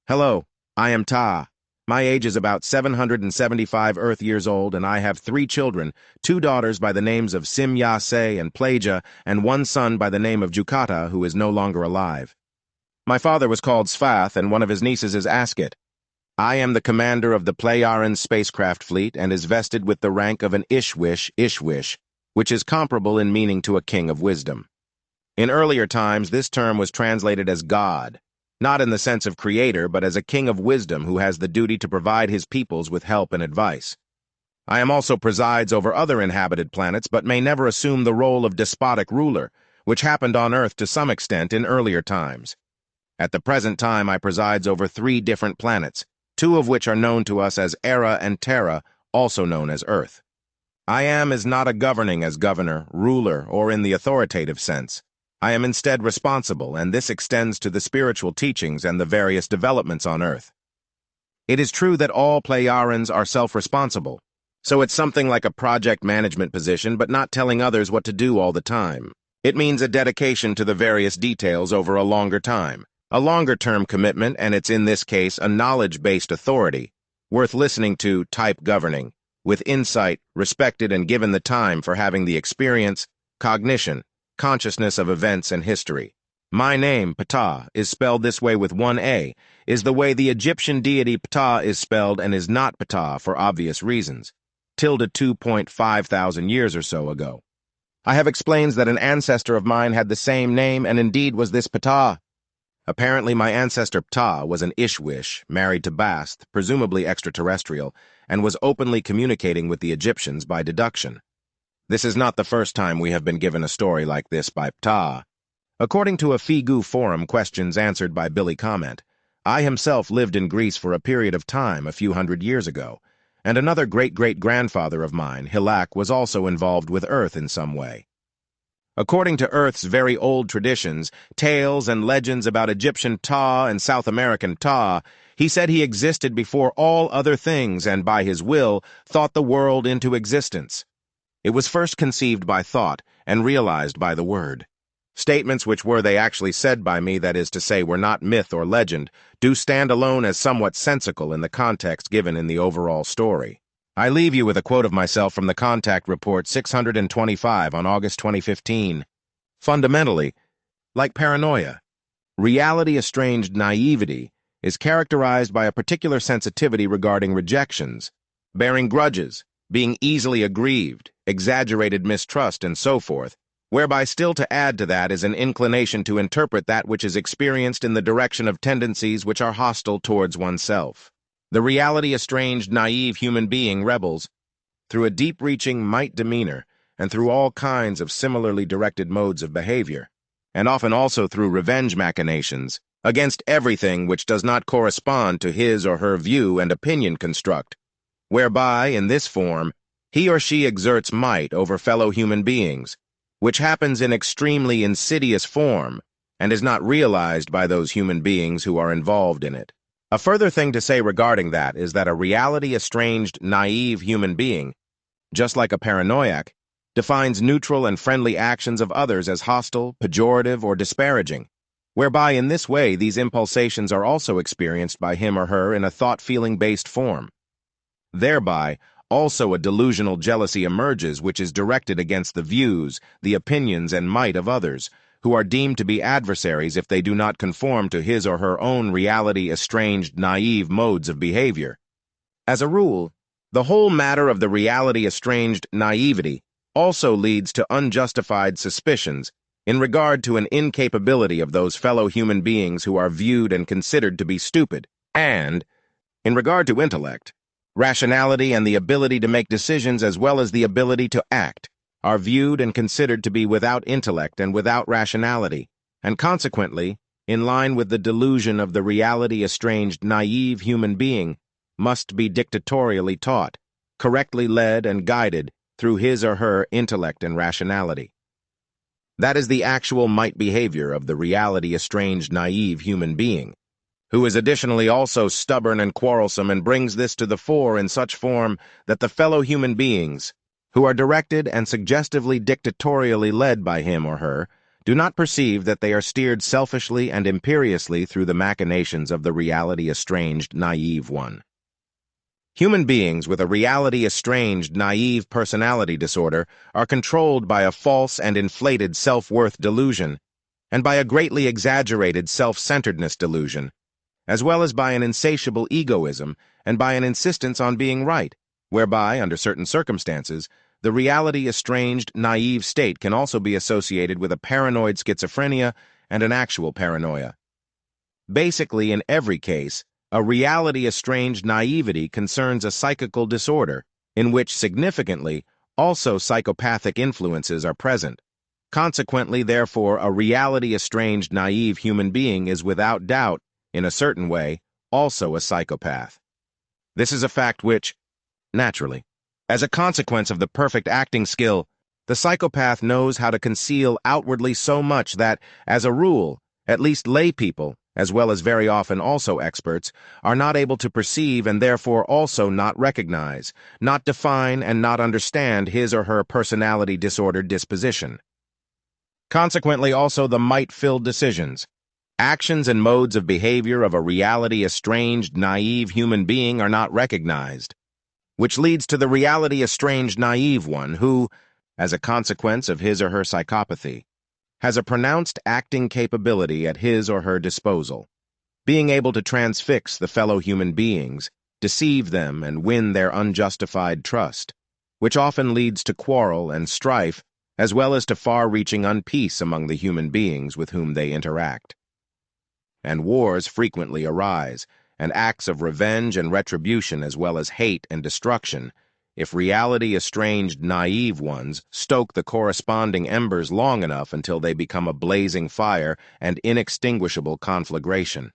Hello, I am Ptaah. My age is about 775 Earth years old, and I have 3 children, 2 daughters by the names of Semjase and Pleija, and 1 son by the name of Jucata, who is no longer alive. My father was called Sfath, and one of his nieces is Asket. I am the commander of the Plejaren spacecraft fleet and is vested with the rank of an Jschwjsh, which is comparable in meaning to a king of wisdom. In earlier times, this term was translated as God, not in the sense of creator, but as a king of wisdom who has the duty to provide his peoples with help and advice. I am also presides over other inhabited planets, but may never assume the role of despotic ruler, which happened on Earth to some extent in earlier times. At the present time, I presides over 3 different planets, 2 of which are known to us as Erra and Terra, also known as Earth. I am not a governing as governor, ruler, or in the authoritative sense. I am instead responsible, and this extends to the spiritual teachings and the various developments on Earth. It is true that all Plejarens are self-responsible, so it's something like a project management position, but not telling others what to do all the time. It means a dedication to the various details over a longer time, a longer-term commitment, and it's in this case a knowledge-based authority, worth listening to type governing, with insight, respected and given the time for having the experience, cognition, consciousness of events and history. My name, Ptaah, is spelled this way with 1 A, is the way the Egyptian deity Ptaah is spelled and is not Ptaah for obvious reasons, tilde 2.5 thousand years or so ago. I have explained that an ancestor of mine had the same name and indeed was this Ptaah. Apparently my ancestor Ptaah was an Jschwjsh, married to Basth, presumably extraterrestrial, and was openly communicating with the Egyptians by deduction. This is not the first time we have been given a story like this by Ptaah. According to a Figu forum questions answered by Billy Comment, I himself lived in Greece for a period of time a few hundred years ago, and another great-great-grandfather of mine, Hilak, was also involved with Earth in some way. According to Earth's very old traditions, tales and legends about Egyptian Ptaah and South American Ptaah, he said he existed before all other things and by his will thought the world into existence. It was first conceived by thought and realized by the word. Statements which were they actually said by me, that is to say, were not myth or legend, do stand alone as somewhat sensical in the context given in the overall story. I leave you with a quote of myself from the Contact Report 625 on August 2015. Fundamentally, like paranoia, reality-estranged naivety is characterized by a particular sensitivity regarding rejections, bearing grudges, being easily aggrieved, exaggerated mistrust, and so forth, whereby still to add to that is an inclination to interpret that which is experienced in the direction of tendencies which are hostile towards oneself. The reality-estranged, naive human being rebels, through a deep-reaching might demeanor, and through all kinds of similarly directed modes of behavior, and often also through revenge machinations, against everything which does not correspond to his or her view and opinion construct, whereby, in this form, he or she exerts might over fellow human beings, which happens in extremely insidious form and is not realized by those human beings who are involved in it. A further thing to say regarding that is that a reality-estranged, naive human being, just like a paranoiac, defines neutral and friendly actions of others as hostile, pejorative, or disparaging, whereby in this way these impulsations are also experienced by him or her in a thought-feeling-based form. Thereby, also a delusional jealousy emerges which is directed against the views, the opinions, and might of others, who are deemed to be adversaries if they do not conform to his or her own reality-estranged, naive modes of behavior. As a rule, the whole matter of the reality-estranged naivety also leads to unjustified suspicions in regard to an incapability of those fellow human beings who are viewed and considered to be stupid, and, in regard to intellect, rationality and the ability to make decisions as well as the ability to act are viewed and considered to be without intellect and without rationality, and consequently, in line with the delusion of the reality-estranged naive human being, must be dictatorially taught, correctly led and guided through his or her intellect and rationality. That is the actual might behavior of the reality-estranged naive human being, who is additionally also stubborn and quarrelsome and brings this to the fore in such form that the fellow human beings, who are directed and suggestively dictatorially led by him or her, do not perceive that they are steered selfishly and imperiously through the machinations of the reality-estranged, naive one. Human beings with a reality-estranged, naive personality disorder are controlled by a false and inflated self-worth delusion, and by a greatly exaggerated self-centeredness delusion, as well as by an insatiable egoism and by an insistence on being right, whereby, under certain circumstances, the reality-estranged, naive state can also be associated with a paranoid schizophrenia and an actual paranoia. Basically, in every case, a reality-estranged naivety concerns a psychical disorder, in which, significantly, also psychopathic influences are present. Consequently, therefore, a reality-estranged naive human being is without doubt, in a certain way, also a psychopath. This is a fact which, naturally, as a consequence of the perfect acting skill, the psychopath knows how to conceal outwardly so much that, as a rule, at least lay people, as well as very often also experts, are not able to perceive and therefore also not recognize, not define and not understand his or her personality disordered disposition. Consequently, also the might-filled decisions, actions and modes of behavior of a reality-estranged, naive human being are not recognized, which leads to the reality-estranged naive one who, as a consequence of his or her psychopathy, has a pronounced acting capability at his or her disposal, being able to transfix the fellow human beings, deceive them, and win their unjustified trust, which often leads to quarrel and strife, as well as to far-reaching unpeace among the human beings with whom they interact. And wars frequently arise, and acts of revenge and retribution as well as hate and destruction, if reality-estranged naive ones stoke the corresponding embers long enough until they become a blazing fire and inextinguishable conflagration.